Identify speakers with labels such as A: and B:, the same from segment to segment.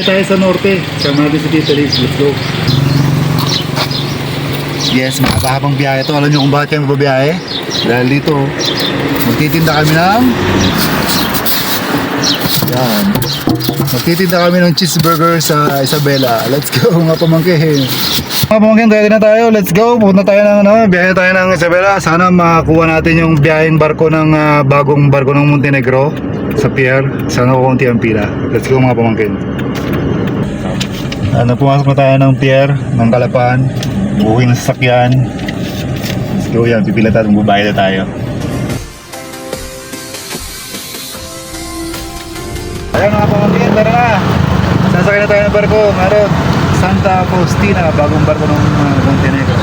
A: Tayo sa norte, sama natin si Tita Liz. Let's go. Yes, mahabang biyahe ito. Alam nyo kung bakit kami babiyahe? Dahil dito, magtitinda kami ng yan. Magtitinda kami ng cheeseburger sa Isabela. Let's go mga pamangkin. Mga pamangkin, ready na tayo. Let's go. Pupunta tayo ng biyahe tayo ng Isabela. Sana makakuha natin yung biyaheng barko ng bagong barko ng Montenegro sa pier. Sana kukunti ang pila. Let's go mga pamangkin. Pumasok na tayo ng pier ng Calapan. Booking ng sasakyan. Let's go yan. Pipila tayo. Magbabayad na tayo. Ayan mga pamangkin, tara na. Sasakay na tayo ng barko. Meron Santa Faustina, bagong barko ng Montenegro.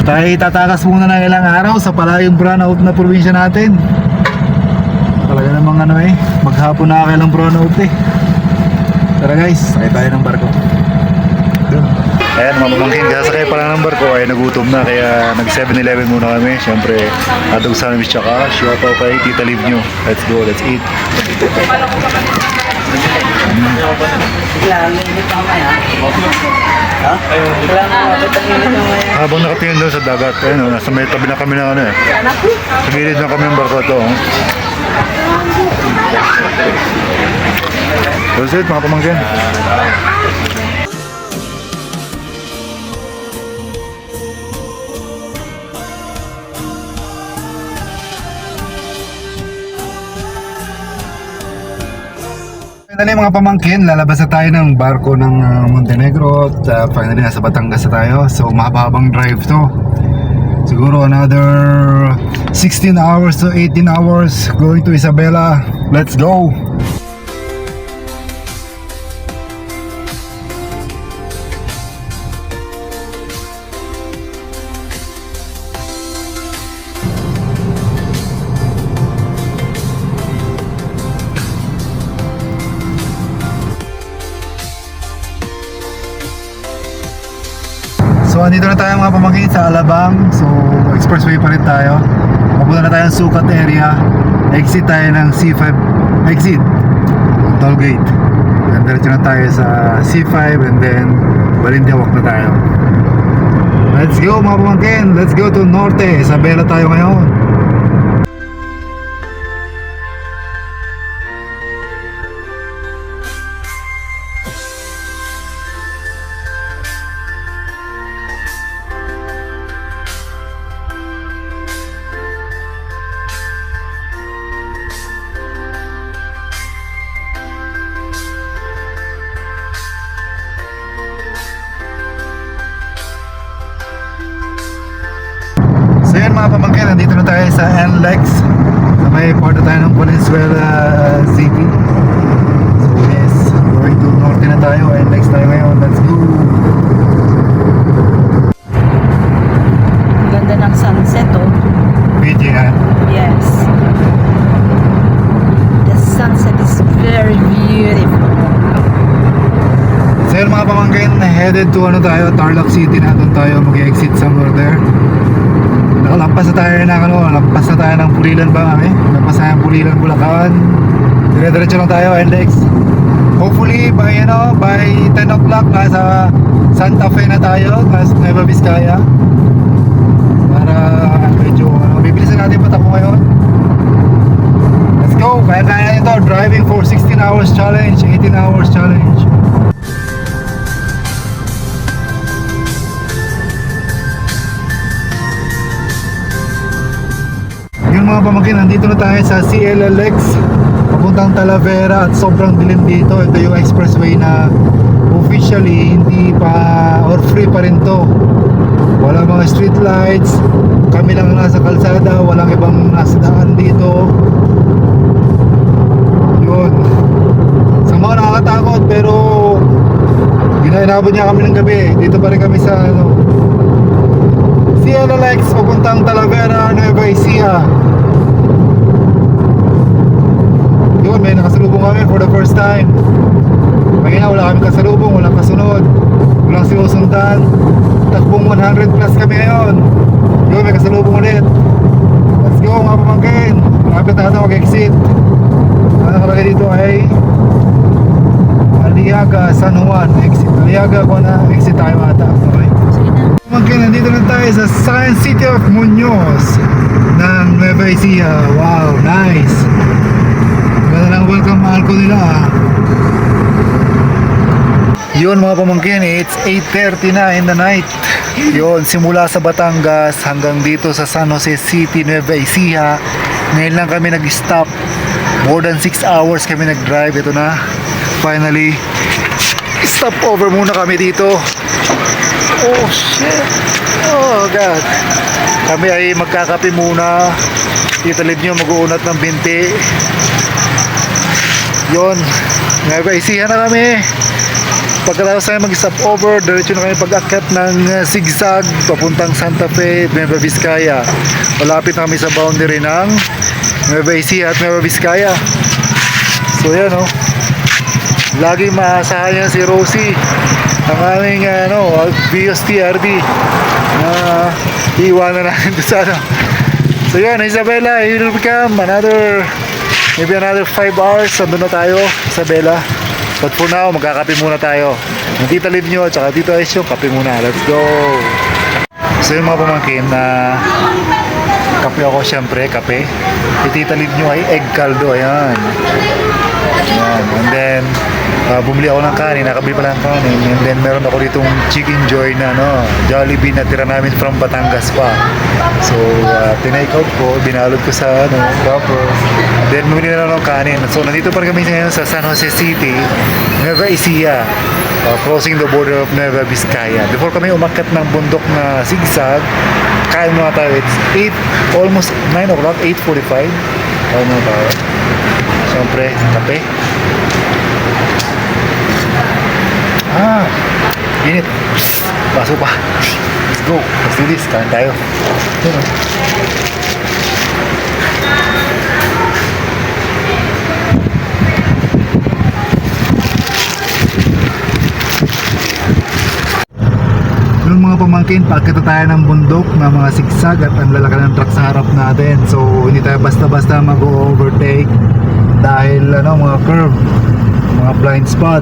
A: Tayo tatakas muna ng ilang araw sa palayong brownout na probinsya natin. Talaga namang maghapon na kailang brownout eh. Tara guys, sakay tayo ng barko. Ayan mga pamangkin, kasakay pala ng barko ay nagutom na kaya nag 7-Eleven muna kami. Siyempre, atog sandwich tsaka siopaw kay Tita Liv nyo. Let's go, let's eat. Habang nakatingin doon sa dagat, ayun, nasa may tabi na kami ng sa gilid na kami ng barko ito. That's it mga pamangkin. Finally mga pamangkin, lalabas na tayo ng barko ng Montenegro at finally nasa Batangas na tayo. So mahaba-habang drive to. Siguro another 16 hours to 18 hours going to Isabela. Let's go! So andito na tayo mga pamangkin sa Alabang. So expressway pa rin tayo. Mapunta na tayo ng Sucat area. Exit tayo ng C5 exit toll gate. And diretso na tayo sa C5 and then Balindiawak na tayo. Let's go mga pamangkin. Let's go to Norte. Isabela tayo ngayon. So yan mga pamangkin, nandito na tayo sa NLEX. So may part na tayo ng Valenzuela City. So yes, going to Norte na tayo. NLEX tayo ngayon, let's go!
B: Ganda ng sunset oh.
A: PG ha?
B: Yes. The sunset is very beautiful.
A: So yan mga pamangkin, headed to Tarlac City na. Doon tayo mag-exit somewhere there. Nakalampas na tayo lampas na tayo ng Pulilan ba kami? Lampas na yung Pulilan, Bulacan. Dire-diretso lang tayo, NLEX. Hopefully by 10 o'clock nasa Santa Fe na tayo, nasa Nueva Vizcaya. Para medyo bibilisan natin patakbo ngayon. Let's go! Kaya ito, driving for 16 hours challenge, 18 hours challenge. Yung mga pamangkin, nandito na tayo sa CLLX papuntang Talavera at sobrang dilim dito. Ito yung expressway na officially hindi pa or free pa rin to. Wala mga street lights, kami lang nasa kalsada, walang ibang nasa daan dito. Yun, sa mga nakakatakot pero ginahirapon niya kami ng gabi. Dito pa rin kami sa CLLX papuntang Talavera, Nueva Ecija. Yun, may nakasalubong kami for the first time. Pagina, wala kami kasalubong, walang kasunod, walang sinusundan. Takbong 100 plus kami ngayon. Yun, may kasalubong ulit. Let's go mga pamangkin. Malapit na ito mag-exit. Ang nakalagay dito ay Aliaga, San Juan, exit. Aliaga ko na, exit tayo ata. Okay.
B: Sige na.
A: Okay, nandito na tayo sa Science City of Muñoz ng Nueva Ecija. Wow, nice. Ganda ng welcome ko nila Yun mga pamangkin, it's 8:30 na in the night. Yun, simula sa Batangas hanggang dito sa San Jose City, Nueva Ecija. Ngayon lang kami nag-stop. More than 6 hours kami nag-drive. Ito na, finally. Stop over muna kami dito. Oh shit. Oh god. Kami ay magkakape muna. Italid nyo mag-uunat ng binti. Yun, Nueva Ecija na kami. Pagkatapos tayo mag-stop over, diretso na kami pag-akyat ng zigzag papuntang Santa Fe, Nueva Vizcaya. Malapit na kami sa boundary ng Nueva Ecija at Nueva Vizcaya. So yan laging maasahan yan si Rosie, ang aming Vios TRD na iiwanan natin doon sa So yan, Isabela, here we come. Maybe another 5 hours, andun na tayo, Isabela. But for now, magkakape muna tayo. Yung Tita Liv nyo, tsaka Tito Ace yung kape muna. Let's go! So yung mga pamangkin na kape ako, syempre, kape. Yung Tita Liv nyo ay egg caldo, ayan. Ayan. And then, bumili ako ng kanin, nakabili pala ng kanin. And then, meron ako ditong Chicken Joy na, Jollibee na tira namin from Batangas pa. So, tinake out ko, binalot ko sa, proper. Then, bumili na lang ng kanin. So, nandito pa rin kami ngayon sa San Jose City, Nueva Ecija, crossing the border of Nueva Vizcaya. Before kami umakyat ng bundok na zigzag, kain muna tayo. It's 8, almost 9 o'clock, 8:45. Kain muna tayo. Siyempre, kape. Init. Baso pa. Let's go. Let's do this. Kain tayo. Yung mga pamangkin, pagkita tayo ng bundok na mga sigsag at ang lalaki ng truck sa harap natin. So, hindi tayo basta-basta mag-overtake dahil mga curve, mga blind spot.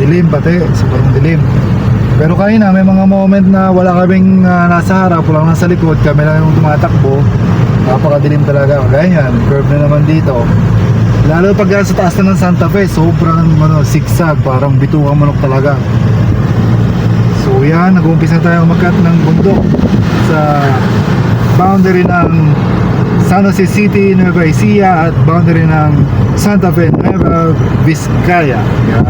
A: Dilim pati, sobrang dilim. Pero kanina may mga moment na wala kaming nasa harap, wala nasa likod, kami lang yung tumatakbo. Napakadilim talaga. Ganyan, curve na naman dito. Lalo pag sa taas na ng Santa Fe, sobrang sigsag, parang bituang manok talaga. So yan, nag-uumpisa tayo magkat ng bundok sa boundary ng San Jose City, Nueva Ecija at boundary ng Santa Fe, Nueva Vizcaya. Yan.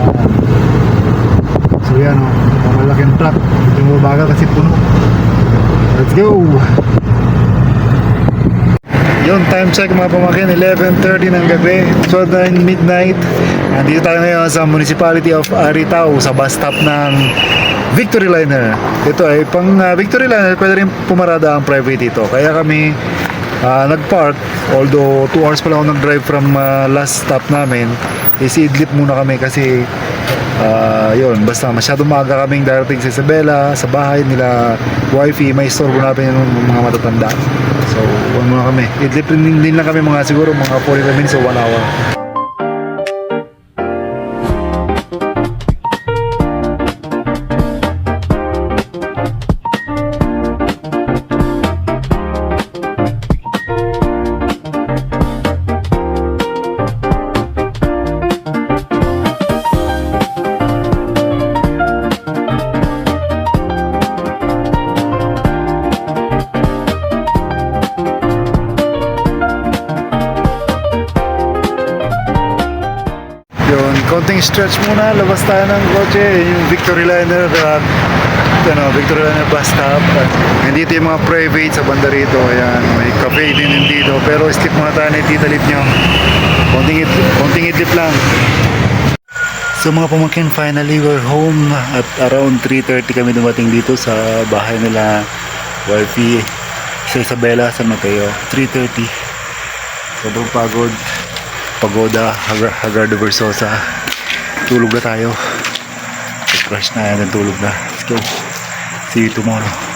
A: So yan malaking truck. Yung mabagal kasi puno. Let's go! Yung time check mga pamangkin, 11:30 ng gabi, 12 na midnight. Nandito tayo ngayon sa Municipality of Aritao sa bus stop ng Victory Liner. Ito ay pang Victory Liner, pwede rin pumarada ang private dito. Kaya kami nag-park, although 2 hours pala ako nag-drive from last stop namin. Idlip muna kami kasi yun, basta masyado maaga kaming darating sa Isabela, sa bahay nila wifey, may istorbo natin yung mga matatanda. So, huwag muna kami. Idlip din lang kami siguro mga 45 minutes o 1 hour. Konting stretch muna, labas tayo ng kotse, yung Victory Liner Victory Liner bus stop. Nandito yung mga private sa banda rito, ayan, may cafe din dito, pero skip muna tayo na Tita Liv nyo, konting idlip lang. So mga pamangkin, finally we're home at around 3:30 kami dumating dito sa bahay nila wifey sa Isabela, San Mateo. 3:30, sobrang pagoda, Hagardo Versosa. Tulog na tayo. Crash na yan, tulog na. Let's go. See you tomorrow.